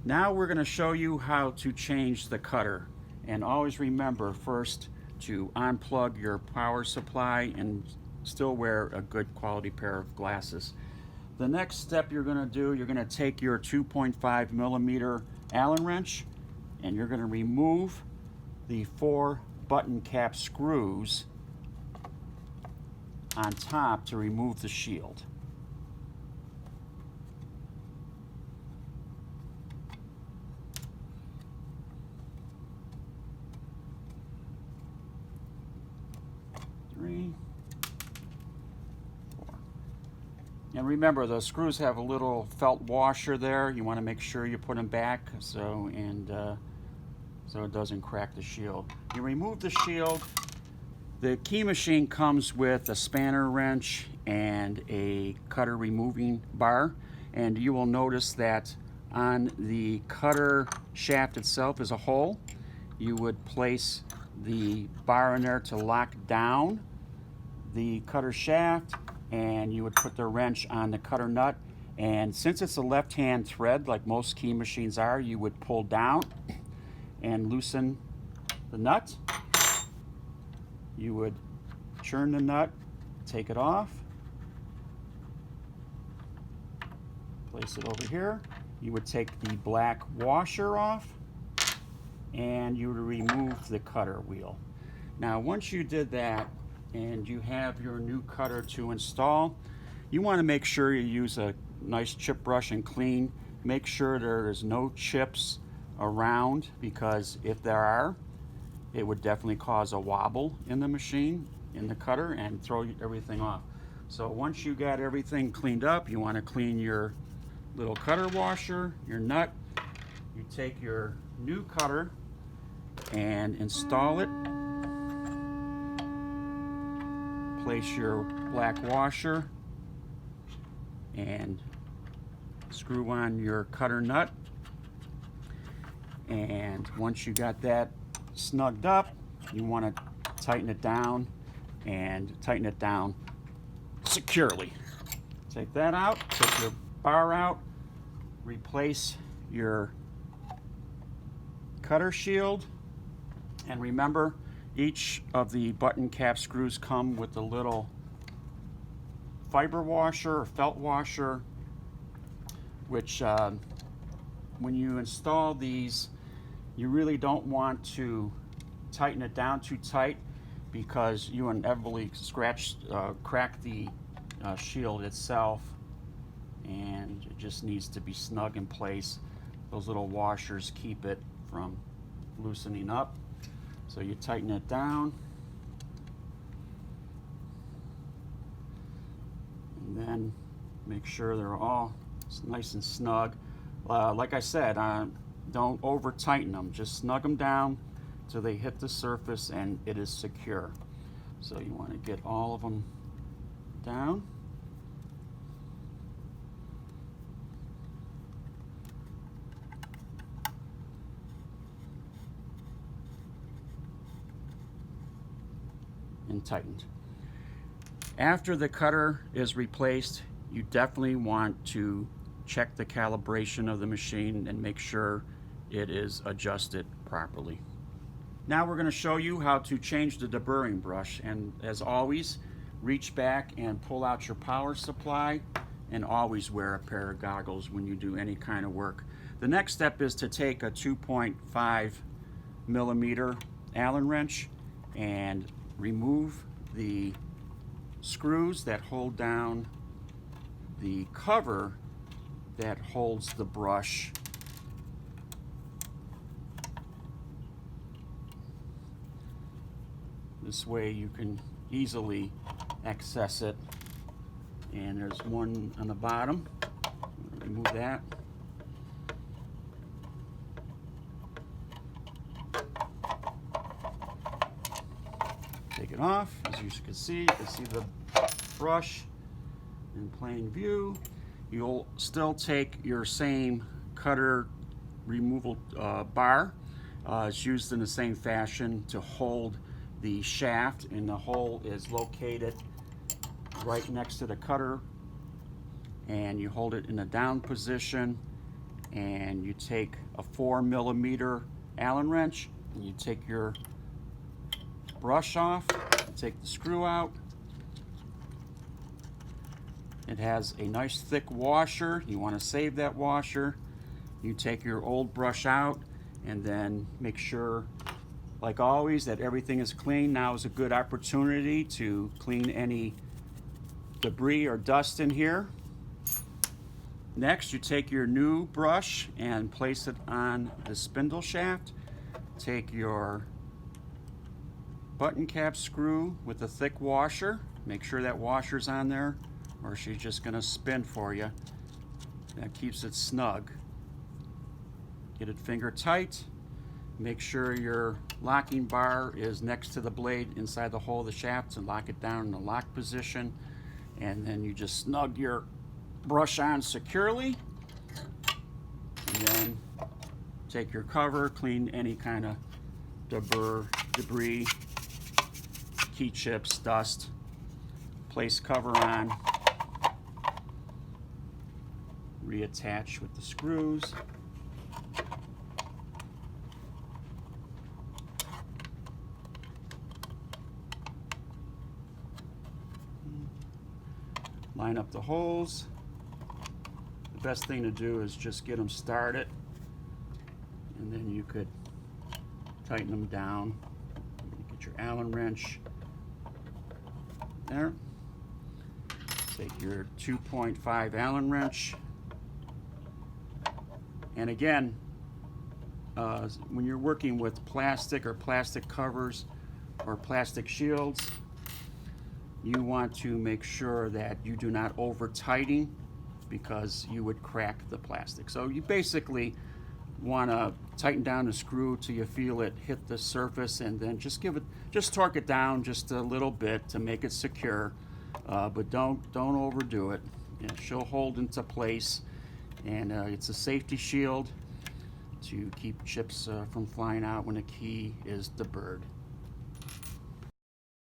Now we're going to show you how to change the cutter. And always remember first to unplug your power supply and still wear a good quality pair of glasses. The next step you're going to do, you're going to take your 2.5 millimeter Allen wrench and you're going to remove the 4 button cap screws on top to remove the shield. Three, 4. And remember, the screws have a little felt washer there. You want to make sure you put them back so it doesn't crack the shield. You remove the shield. The key machine comes with a spanner wrench and a cutter removing bar, and you will notice that on the cutter shaft itself is a hole. You would place the bar in there to lock down the cutter shaft, and you would put the wrench on the cutter nut, and since it's a left-hand thread like most key machines are, you would pull down and loosen the nut. You would churn the nut, take it off, place it over here. You would take the black washer off and you would remove the cutter wheel. Now once you did that and you have your new cutter to install, you want to make sure you use a nice chip brush and clean. Make sure there is no chips around, because if there are, it would definitely cause a wobble in the machine, in the cutter, and throw everything off. So once you got everything cleaned up, you want to clean your little cutter washer, your nut. You take your new cutter and install it. Place your black washer and screw on your cutter nut. And once you got that snugged up, you want to tighten it down and tighten it down securely. Take that out, take your bar out, replace your cutter shield, and remember, each of the button cap screws come with a little fiber washer or felt washer, which when you install these, you really don't want to tighten it down too tight, because you inevitably crack the shield itself, and it just needs to be snug in place. Those little washers keep it from loosening up. So you tighten it down, and then make sure they're all nice and snug. Like I said, don't over tighten them, just snug them down till they hit the surface and it is secure. So you want to get all of them down. And tightened. After the cutter is replaced, you definitely want to check the calibration of the machine and make sure it is adjusted properly. Now we're going to show you how to change the deburring brush, and as always, reach back and pull out your power supply, and always wear a pair of goggles when you do any kind of work. The next step is to take a 2.5 millimeter Allen wrench and remove the screws that hold down the cover that holds the brush. This way you can easily access it. And there's one on the bottom. Remove that. Take it off. As you can see the brush in plain view. You'll still take your same cutter removal bar. It's used in the same fashion to hold the shaft, and the hole is located right next to the cutter, and you hold it in a down position and you take a 4mm Allen wrench, and you take your brush off, and take the screw out. It has a nice thick washer. You want to save that washer. You take your old brush out, and then make sure, like always, that everything is clean. Now is a good opportunity to clean any debris or dust in here. Next, you take your new brush and place it on the spindle shaft. Take your button cap screw with the thick washer. Make sure that washer's on there, or she's just going to spin for you. That keeps it snug. Get it finger tight. Make sure your locking bar is next to the blade inside the hole of the shaft, and lock it down in the lock position. And then you just snug your brush on securely. And then take your cover, clean any kind of debris, key chips, dust. Place cover on. Reattach with the screws. Line up the holes. The best thing to do is just get them started, and then you could tighten them down. Get your Allen wrench there. Take your 2.5 Allen wrench, and again, when you're working with plastic or plastic covers or plastic shields, you want to make sure that you do not over tighten, because you would crack the plastic. So you basically want to tighten down the screw till you feel it hit the surface, and then just torque it down just a little bit to make it secure, but don't overdo it. She'll hold into place, and it's a safety shield to keep chips from flying out when the key is deburred.